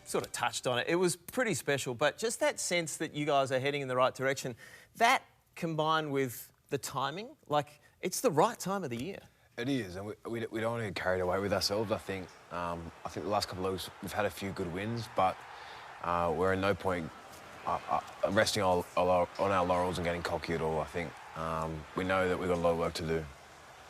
sort of touched on it. It was pretty special, but just that sense that you guys are heading in the right direction, that combined with the timing, like, it's the right time of the year. It is, and we don't want to get carried away with ourselves. I think the last couple of weeks we've had a few good wins, but we're in no point resting on our laurels and getting cocky at all. I think we know that we've got a lot of work to do.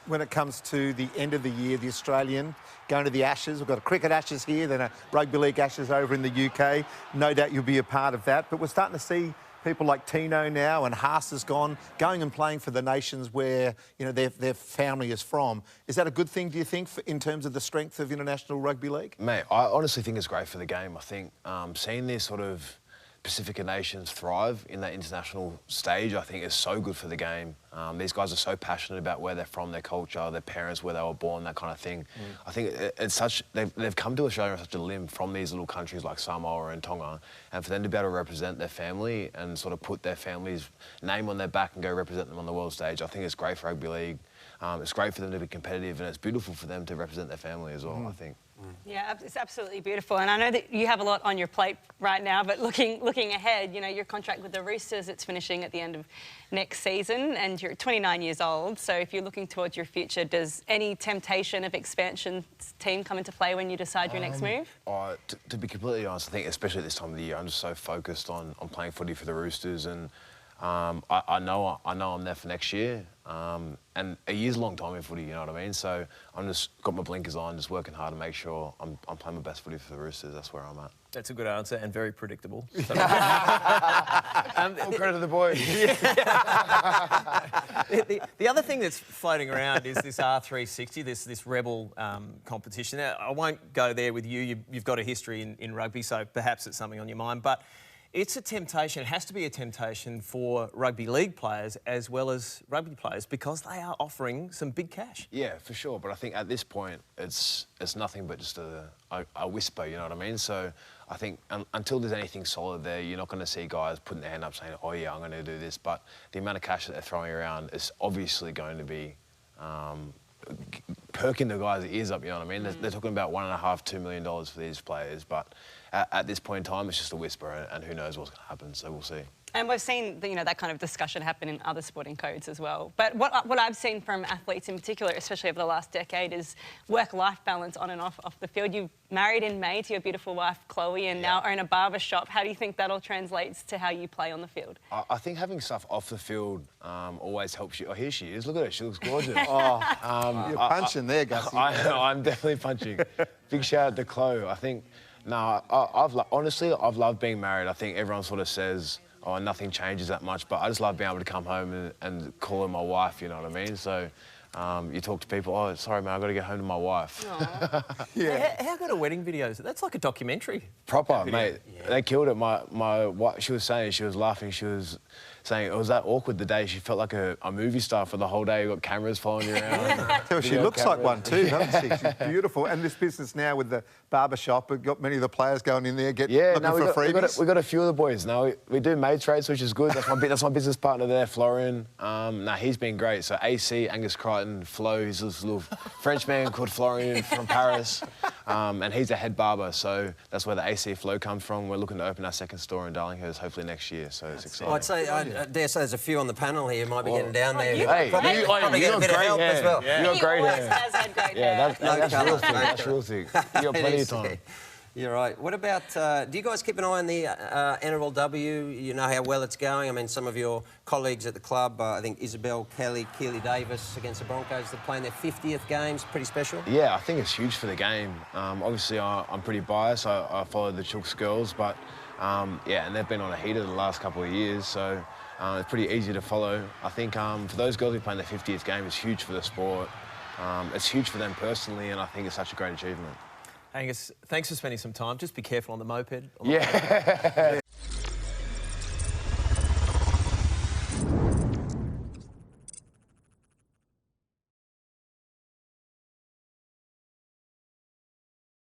When it comes to the end of the year, the Australian going to the Ashes, we've got a cricket Ashes here, then a rugby league Ashes over in the UK. No doubt you'll be a part of that, but we're starting to see people like Tino now, and Haas has going and playing for the nations where, you know, their family is from. Is that a good thing, do you think, in terms of the strength of international rugby league? Mate, I honestly think it's great for the game. I think seeing these sort of Pacific nations thrive in that international stage, I think is so good for the game. These guys are so passionate about where they're from, their culture, their parents, where they were born, that kind of thing. I think it's such, they've come to Australia on such a limb from these little countries like Samoa and Tonga, and for them to be able to represent their family and sort of put their family's name on their back and go represent them on the world stage, I think it's great for rugby league. It's great for them to be competitive, and it's beautiful for them to represent their family as well, I think. Yeah, it's absolutely beautiful. And I know that you have a lot on your plate right now, but looking ahead, you know, your contract with the Roosters, it's finishing at the end of next season, and you're 29 years old. So if you're looking towards your future, does any temptation of expansion team come into play when you decide your next move? To be completely honest, I think especially at this time of the year, I'm just so focused on playing footy for the Roosters, and I know I'm there for next year, and a year's a long time in footy, you know what I mean? So I'm just got my blinkers on, just working hard to make sure I'm playing my best footy for the Roosters. That's where I'm at. That's a good answer and very predictable. So. All credit to the boys. The other thing that's floating around is this R360, this rebel competition. Now, I won't go there with you. You've got a history in rugby, so perhaps it's something on your mind. But it's a temptation, it has to be a temptation for rugby league players as well as rugby players, because they are offering some big cash. Yeah, for sure. But I think at this point, it's nothing but just a whisper, you know what I mean? So I think until there's anything solid there, you're not going to see guys putting their hand up saying, oh yeah, I'm going to do this. But the amount of cash that they're throwing around is obviously going to be perking the guys' ears up, you know what I mean? They're talking about $1.5 to $2 million for these players, but at this point in time, it's just a whisper, and who knows what's going to happen, so we'll see. And we've seen, you know, that kind of discussion happen in other sporting codes as well. But what I've seen from athletes in particular, especially over the last decade, is work-life balance on and off the field. You married in May to your beautiful wife, Chloe, and now own a barber shop. How do you think that all translates to how you play on the field? I think having stuff off the field always helps you. Oh, here she is. Look at her. She looks gorgeous. You're punching there, Gussie. I'm definitely punching. Big shout out to Chloe. I think, honestly, I've loved being married. I think everyone sort of says, oh, nothing changes that much, but I just love being able to come home and call her my wife, you know what I mean? So you talk to people, oh, sorry, man, I've got to get home to my wife. Yeah. How good are wedding videos? That's like a documentary. Proper, mate. Yeah. They killed it. My wife, she was saying, she was laughing, she was saying it was that awkward the day. She felt like a movie star for the whole day. You got cameras following you around. She looks like one too, doesn't she? She's beautiful. And this business now with the barber shop, we've got many of the players going in there looking for freebies. We got a few of the boys. Now we do maid trades, which is good. That's my business partner there, Florian. He's been great. So AC, Angus, Crichton, Flo, he's this little French man called Florian from Paris, and he's a head barber. So that's where the AC Flo comes from. We're looking to open our second store in Darlinghurst hopefully next year. So it's exciting. I'd say, I dare say there's a few on the panel here who might be getting down there. Hey, probably get a bit of help as well. You got great hair. Has had great hair. That's real thing. That's real thing. You got plenty of time. You're right. What about, do you guys keep an eye on the NRLW? You know how well it's going? I mean, some of your colleagues at the club, I think Isabel, Kelly, Keely Davis against the Broncos, they're playing their 50th games. Pretty special. Yeah, I think it's huge for the game. Obviously, I'm pretty biased. I follow the Chooks girls, but yeah, and they've been on a heater the last couple of years, so it's pretty easy to follow. I think for those girls who are playing their 50th game, it's huge for the sport. It's huge for them personally, and I think it's such a great achievement. Angus, thanks for spending some time. Just be careful on the moped. Yeah.